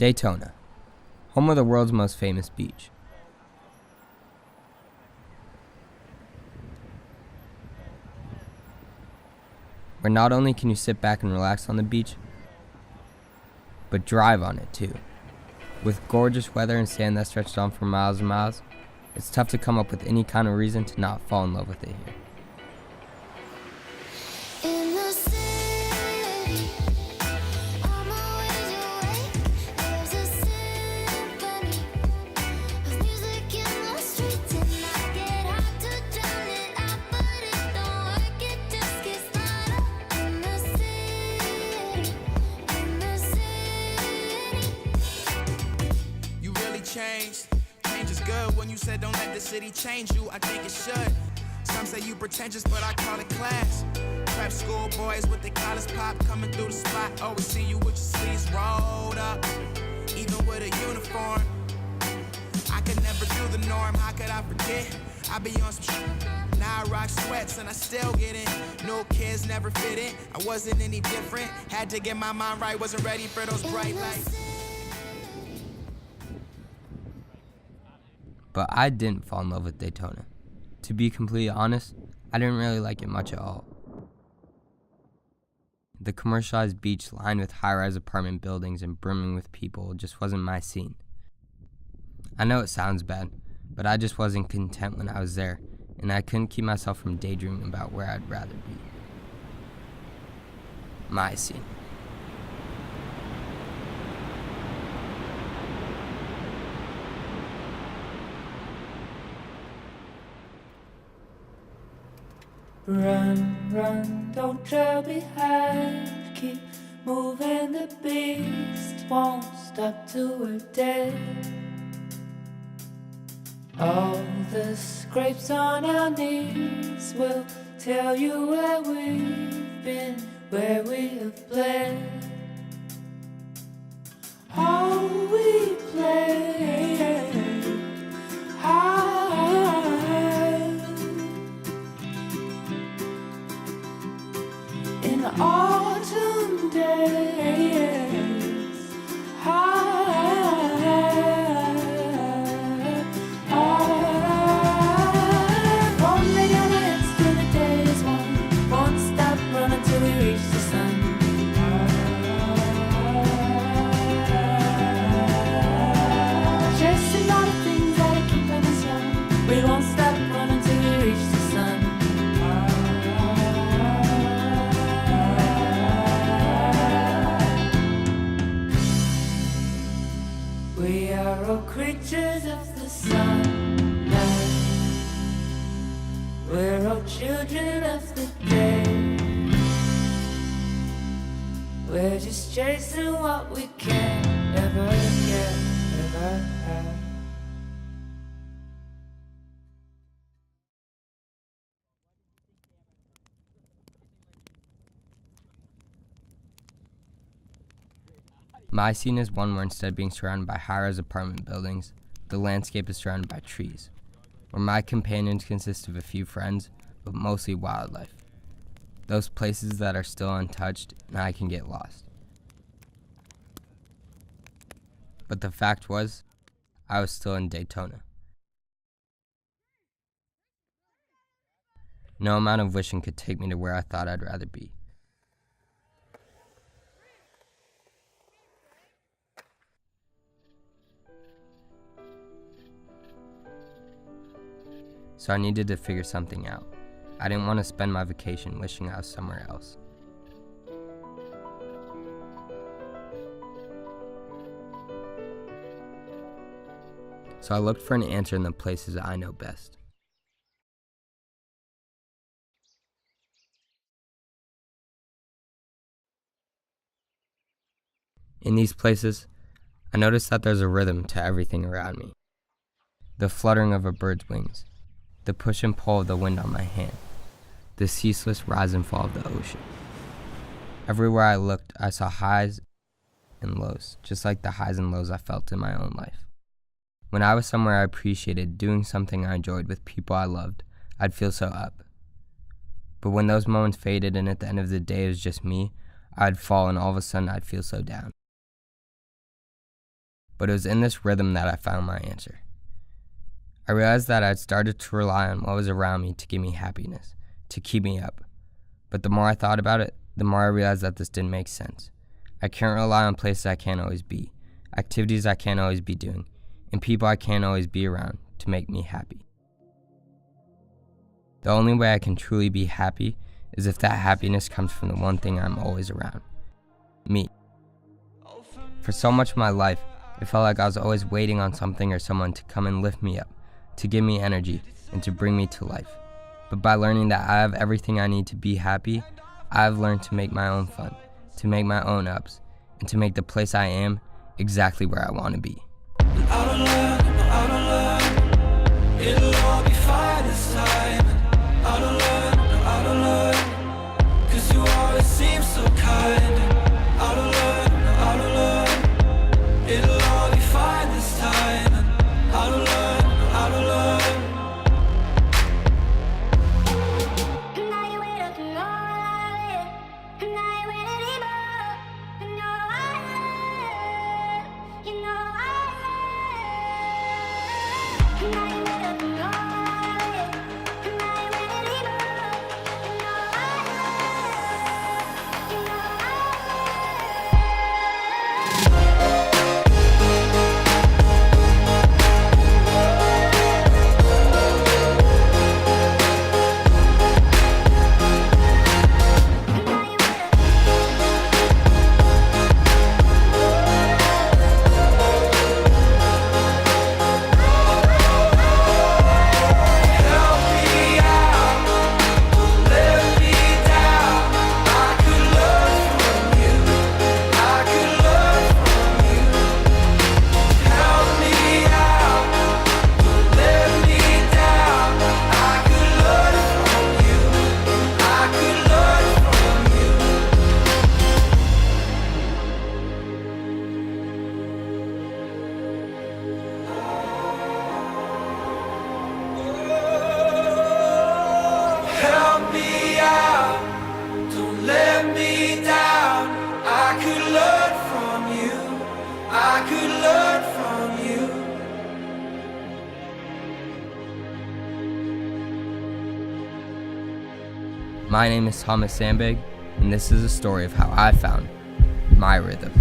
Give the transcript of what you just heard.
Daytona, home of the world's most famous beach. Where not only can you sit back and relax on the beach, but drive on it too. With gorgeous weather and sand that stretched on for miles and miles, it's tough to come up with any kind of reason to not fall in love with it here. In the city, I'm always awake. There's a symphony of music in the streets, and I get hard to drown it out, but it don't work. It just gets louder. In the city, in the city. You really changed. Change is good. When you said don't let the city change you, I think it should. Some say you pretentious, but I call it class. Prep school boys with the college pop coming through the spot. Always see you with your sleeves rolled up, even with a uniform. I could never do the norm. How could I forget? I be on some shit. Now I rock sweats and I still get in. No kids never fit in. I wasn't any different. Had to get my mind right. Wasn't ready for those bright lights. But I didn't fall in love with Daytona. To be completely honest, I didn't really like it much at all. The commercialized beach lined with high-rise apartment buildings and brimming with people just wasn't my scene. I know it sounds bad, but I just wasn't content when I was there, and I couldn't keep myself from daydreaming about where I'd rather be. My scene. Run, run, don't trail behind. Keep moving, the beast won't stop till we're dead. All the scrapes on our knees will tell you where we've been, where we have bled. All we played high. In autumn days, one leg on our heads till the day is won. Won't stop running till we reach the sun. Chasing all the things that are keeping us young. We won't stop running till we reach the sun. We are all creatures of the sun. We're all children of the day. We're just chasing what we can ever get, ever have. My scene is one where instead of being surrounded by high-rise apartment buildings, the landscape is surrounded by trees, where my companions consist of a few friends, but mostly wildlife. Those places that are still untouched and I can get lost. But the fact was, I was still in Daytona. No amount of wishing could take me to where I thought I'd rather be. So I needed to figure something out. I didn't want to spend my vacation wishing I was somewhere else. So I looked for an answer in the places I know best. In these places, I noticed that there's a rhythm to everything around me. The fluttering of a bird's wings, the push and pull of the wind on my hand, the ceaseless rise and fall of the ocean. Everywhere I looked, I saw highs and lows, just like the highs and lows I felt in my own life. When I was somewhere I appreciated, doing something I enjoyed with people I loved, I'd feel so up. But when those moments faded and at the end of the day it was just me, I'd fall and all of a sudden I'd feel so down. but it was in this rhythm that I found my answer. I realized that I'd started to rely on what was around me to give me happiness, to keep me up. But the more I thought about it, the more I realized that this didn't make sense. I can't rely on places I can't always be, activities I can't always be doing, and people I can't always be around to make me happy. The only way I can truly be happy is if that happiness comes from the one thing I'm always around, me. For so much of my life, it felt like I was always waiting on something or someone to come and lift me up, to give me energy, and to bring me to life. But by learning that I have everything I need to be happy, I've learned to make my own fun, to make my own ups, and to make the place I am exactly where I want to be. It'll all be fine this time. I don't learn, 'cause you always seem so kind. I don't learn, it'll all be fine this time. I don't learn. My name is Thomas Sandberg, and this is a story of how I found my rhythm.